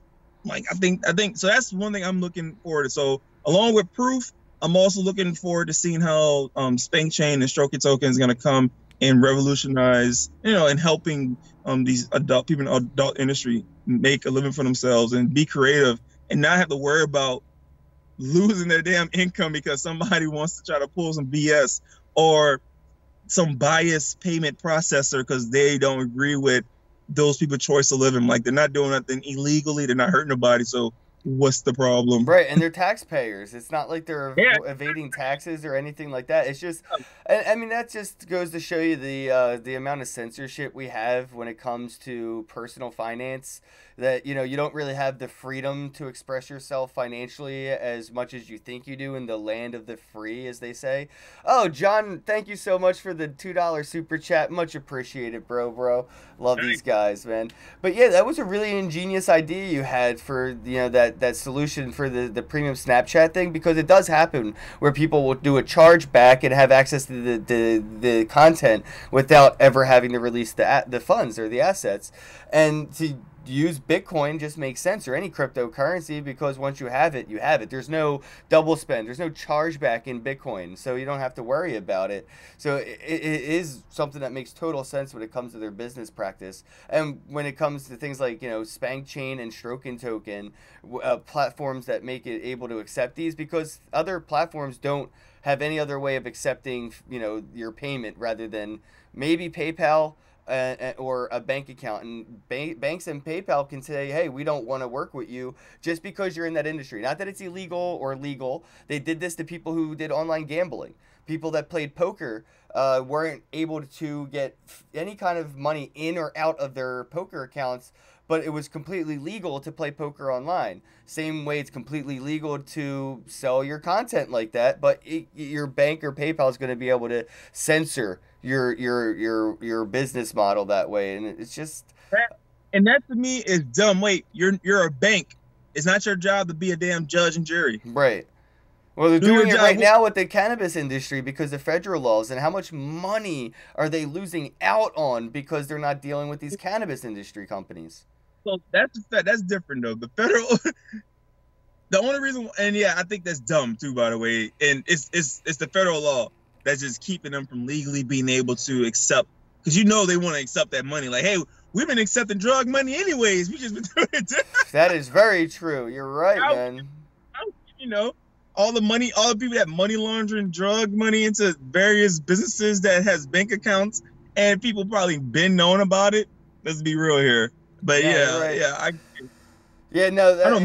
B: like, I think so that's one thing I'm looking forward to. So along with Proof, I'm also looking forward to seeing how SpankChain and Stroke It Token is gonna come and revolutionize, and helping these adult people in the adult industry make a living for themselves and be creative and not have to worry about losing their damn income because somebody wants to try to pull some BS or some biased payment processor because they don't agree with those people's choice of living. Like, they're not doing nothing illegally, they're not hurting nobody, so what's the problem?
A: Right, and they're taxpayers. It's not like they're evading taxes or anything like that. It's just, I mean, that just goes to show you the amount of censorship we have when it comes to personal finance. That, you don't really have the freedom to express yourself financially as much as you think you do in the land of the free, as they say. Oh, John, thank you so much for the $2 super chat. Much appreciated, bro. Love these guys, man. But yeah, that was a really ingenious idea you had for, that solution for the premium Snapchat thing, because it does happen where people will do a chargeback and have access to the content without ever having to release the funds or the assets. And to use Bitcoin just makes sense, or any cryptocurrency, because once you have it, you have it. There's no double spend. There's no chargeback in Bitcoin, so you don't have to worry about it. So it is something that makes total sense when it comes to their business practice. And when it comes to things like, SpankChain and Stroke It Token, platforms that make it able to accept these, because other platforms don't have any other way of accepting, your payment rather than maybe PayPal, or a bank account. And banks and PayPal can say, hey, we don't want to work with you just because you're in that industry. Not that it's illegal or legal. They did this to people who did online gambling. People that played poker weren't able to get any kind of money in or out of their poker accounts, but it was completely legal to play poker online. Same way it's completely legal to sell your content like that, but your bank or PayPal is going to be able to censor your business model that way, and it's just
B: that to me is dumb. Wait, you're a bank. It's not your job to be a damn judge and jury.
A: Right. Well, they're doing it right now with the cannabis industry because of federal laws, and how much money are they losing out on because they're not dealing with these cannabis industry companies.
B: So that's different though. The federal, the only reason, and yeah, I think that's dumb too, by the way. And it's the federal law that's just keeping them from legally being able to accept, because they want to accept that money. Like, hey, we've been accepting drug money anyways. We just been doing it.
A: That is very true. You're right, man.
B: All the money, all the people that money laundering drug money into various businesses that has bank accounts, and people probably been knowing about it. Let's be real here. But I don't know,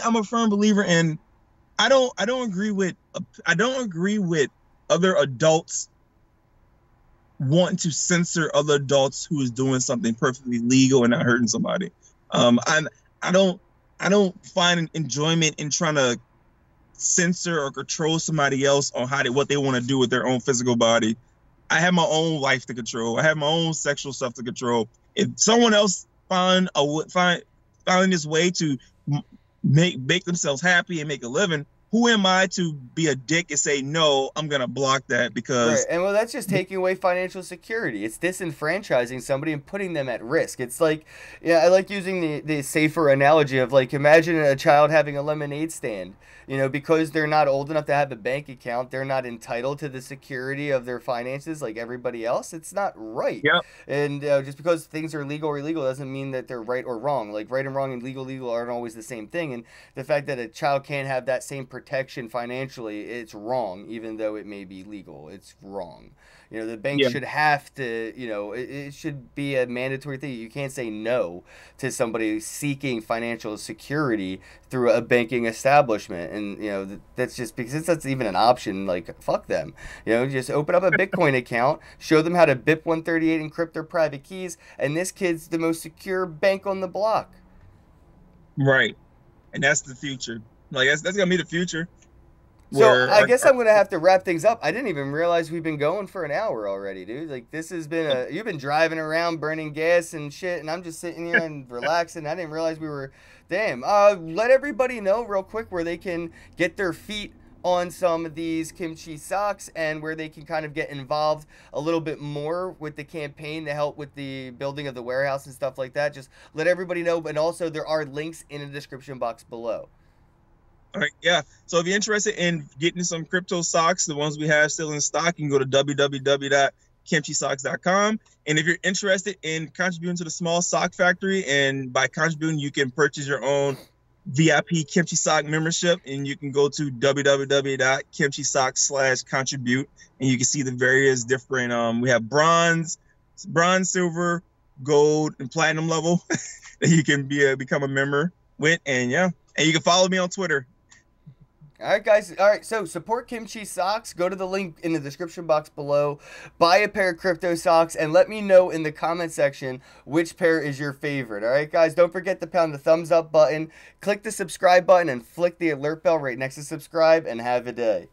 B: I'm a firm believer in, I don't agree with other adults wanting to censor other adults who is doing something perfectly legal and not hurting somebody. I don't find enjoyment in trying to censor or control somebody else on what they want to do with their own physical body. I have my own life to control. I have my own sexual stuff to control. If someone else finding this way to make themselves happy and make a living, who am I to be a dick and say, no, I'm going to block that? Because
A: right. And well, that's just taking away financial security. It's disenfranchising somebody and putting them at risk. It's like, yeah, I like using the safer analogy of, like, imagine a child having a lemonade stand. You know, because they're not old enough to have a bank account, they're not entitled to the security of their finances like everybody else. It's not right.
B: Yep.
A: And just because things are legal or illegal doesn't mean that they're right or wrong. Like, right and wrong and legal aren't always the same thing. And the fact that a child can't have that same protection financially, it's wrong, even though it may be legal. It's wrong. You know, the bank should have to, you know, it should be a mandatory thing. You can't say no to somebody seeking financial security through a banking establishment. And, you know, that's just because that's even an option. Like, fuck them. You know, just open up a Bitcoin account, show them how to BIP 138 encrypt their private keys, and this kid's the most secure bank on the block.
B: Right. And that's the future. Like, that's going to be the future.
A: So I guess I'm going to have to wrap things up. I didn't even realize we've been going for an hour already, dude. Like, this has been you've been driving around burning gas and shit, and I'm just sitting here and relaxing. I didn't realize we were, damn. Let everybody know real quick where they can get their feet on some of these Kimchi Socks and where they can kind of get involved a little bit more with the campaign to help with the building of the warehouse and stuff like that. Just let everybody know. But also there are links in the description box below.
B: All right, yeah. So if you're interested in getting some crypto socks, the ones we have still in stock, you can go to www.kimchisocks.com. And if you're interested in contributing to the small sock factory, and by contributing, you can purchase your own VIP Kimchi Sock membership, and you can go to www.kimchisocks.com/contribute, and you can see the various different, we have bronze, silver, gold, and platinum level that you can become a member with. And yeah, and you can follow me on Twitter.
A: All right, guys. All right, so support Kimchi Socks. Go to the link in the description box below. Buy a pair of crypto socks, and let me know in the comment section which pair is your favorite. All right, guys. Don't forget to pound the thumbs up button, click the subscribe button, and flick the alert bell right next to subscribe, and have a day.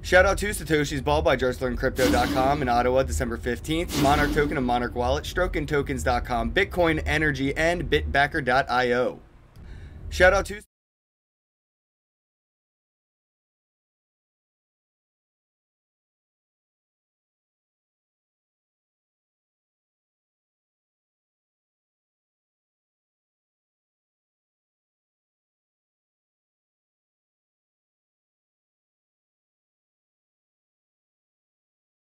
A: Shout out to Satoshi's Ball by JustLearnCrypto.com in Ottawa, December 15th. Monarch Token of Monarch Wallet, StrokenTokens.com, Bitcoin Energy, and Bitbacker.io. Shout out to